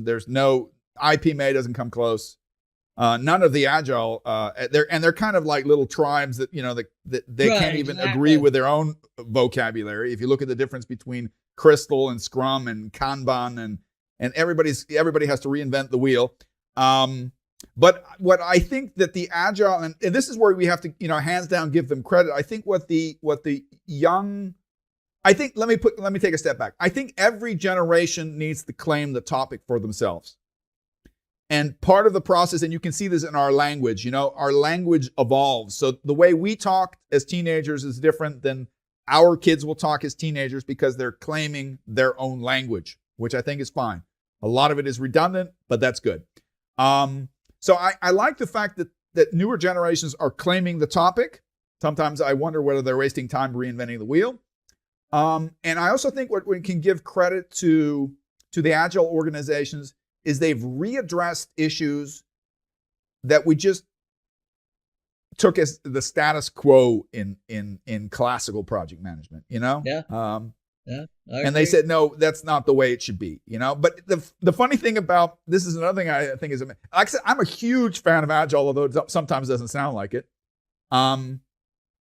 There's no IPMA doesn't come close. None of the agile, they're kind of like little tribes that, that they Right, can't even exactly. agree with their own vocabulary. If you look at the difference between Crystal and Scrum and Kanban, and everybody has to reinvent the wheel. But what I think that the agile, and this is where we have to, hands down, give them credit. I think let me take a step back. I think every generation needs to claim the topic for themselves. And part of the process, and you can see this in our language, our language evolves. So the way we talk as teenagers is different than our kids will talk as teenagers because they're claiming their own language, which I think is fine. A lot of it is redundant, but that's good. So I like the fact that newer generations are claiming the topic. Sometimes I wonder whether they're wasting time reinventing the wheel. And I also think what we can give credit to the agile organizations is they've readdressed issues that we just took as the status quo in classical project management, Yeah. And I they agree. said, no, that's not the way it should be, But the funny thing about this is another thing I think is, like I said, I'm a huge fan of agile, although it sometimes doesn't sound like it. The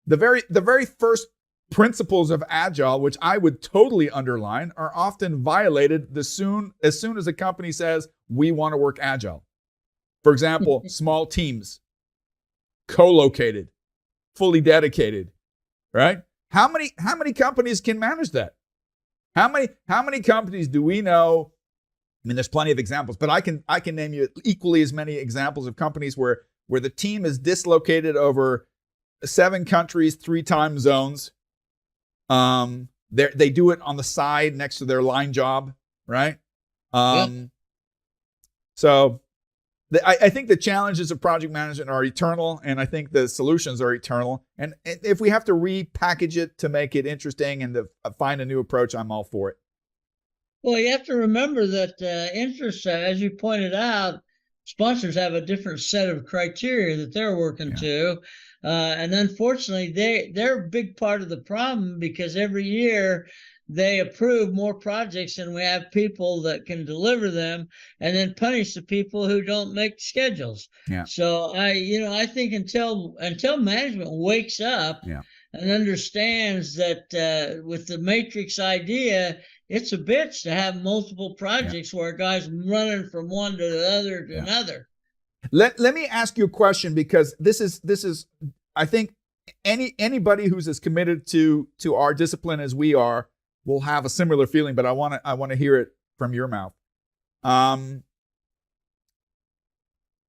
very first principles of agile, which I would totally underline, are often violated as soon as a company says we want to work agile. For example, small teams, co-located, fully dedicated, right? How many companies can manage that? How many companies do we know? I mean, there's plenty of examples, but I can name you equally as many examples of companies where the team is dislocated over 7 countries, 3 time zones. They do it on the side next to their line job, right? So I think the challenges of project management are eternal, and I think the solutions are eternal. And if we have to repackage it to make it interesting and to find a new approach, I'm all for it. Well, you have to remember that interests, as you pointed out, sponsors have a different set of criteria that they're working to. And unfortunately, they're a big part of the problem because every year they approve more projects than we have people that can deliver them, and then punish the people who don't make schedules. Yeah. So I think until management wakes up and understands that with the matrix idea, it's a bitch to have multiple projects where a guy's running from one to the other to another. Let me ask you a question, because this is I think anybody who's as committed to our discipline as we are will have a similar feeling, but I want to hear it from your mouth.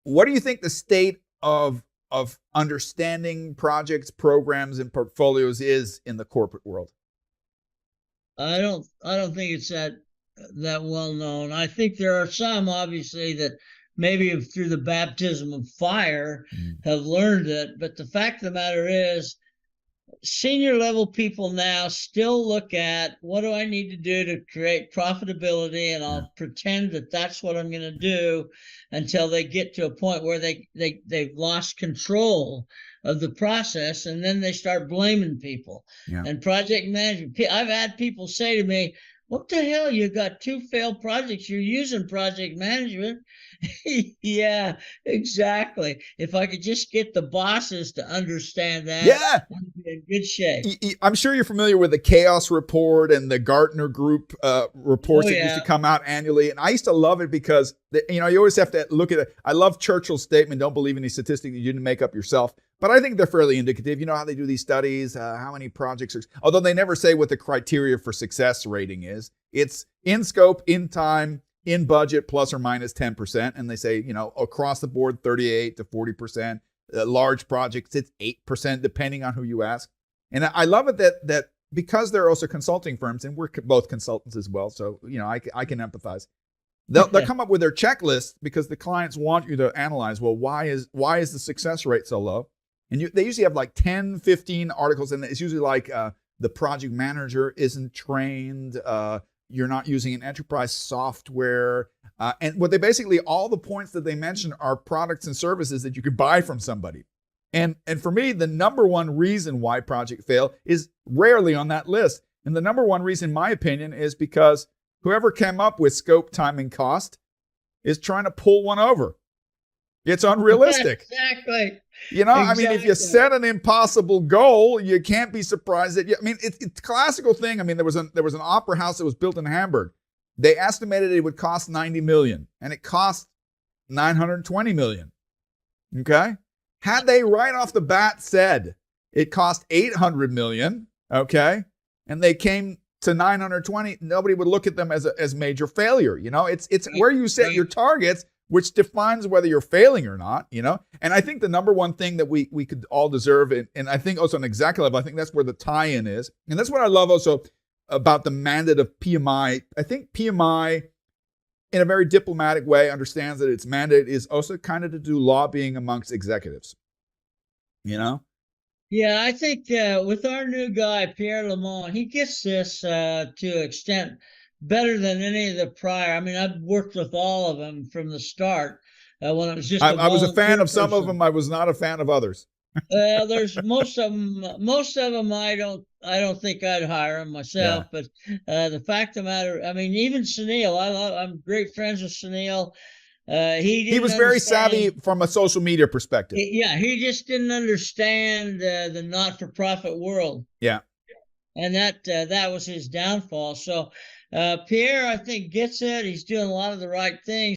What do you think the state of understanding projects, programs, and portfolios is in the corporate world? I don't think it's that well known. I think there are some, obviously, that maybe through the baptism of fire have learned it. But the fact of the matter is, senior level people now still look at what do I need to do to create profitability, and I'll pretend that that's what I'm going to do until they get to a point where they've lost control of the process, and then they start blaming people. And project management, I've had people say to me, what the hell, you got 2 failed projects, you're using project management? Yeah, exactly. If I could just get the bosses to understand that, I'd be in good shape. I'm sure you're familiar with the Chaos Report and the Gartner Group reports that used to come out annually. And I used to love it because, you always have to look at it. I love Churchill's statement, don't believe any statistic that you didn't make up yourself. But I think they're fairly indicative. You know how they do these studies, how many projects are, although they never say what the criteria for success rating is. It's in scope, in time, in budget, plus or minus 10%. And they say, across the board, 38 to 40%. Large projects, it's 8%, depending on who you ask. And I love it that because they're also consulting firms, and we're both consultants as well, so I can empathize. They'll come up with their checklist because the clients want you to analyze, well, why is the success rate so low? And they usually have like 10, 15 articles, and it's usually like the project manager isn't trained, you're not using an enterprise software. And what they basically, all the points that they mention are products and services that you could buy from somebody. And for me, the number one reason why projects fail is rarely on that list. And the number one reason, in my opinion, is because whoever came up with scope, time, and cost is trying to pull one over. It's unrealistic. Exactly. I mean, if you set an impossible goal, you can't be surprised that it's a classical thing. I mean, there was an opera house that was built in Hamburg. They estimated it would cost $90 million, and it cost $920 million. Okay? Had they right off the bat said it cost $800 million, okay, and they came to 920, nobody would look at them as major failure. It's where you set your targets, which defines whether you're failing or not, And I think the number one thing that we could all deserve, and I think also on an executive level, I think that's where the tie-in is. And that's what I love also about the mandate of PMI. I think PMI, in a very diplomatic way, understands that its mandate is also kind of to do lobbying amongst executives. Yeah, I think with our new guy, Pierre Lamont, he gets this to an extent better than any of the prior. I mean, I've worked with all of them from the start when it was just I was a fan of some person. of them. I was not a fan of others. There's most of them I don't think I'd hire them myself, but the fact of the matter, I mean, even Sunil, I'm great friends with Sunil. He was very savvy from a social media perspective. He just didn't understand the not-for-profit world. Yeah. And that was his downfall. So Pierre, I think, gets it. He's doing a lot of the right things.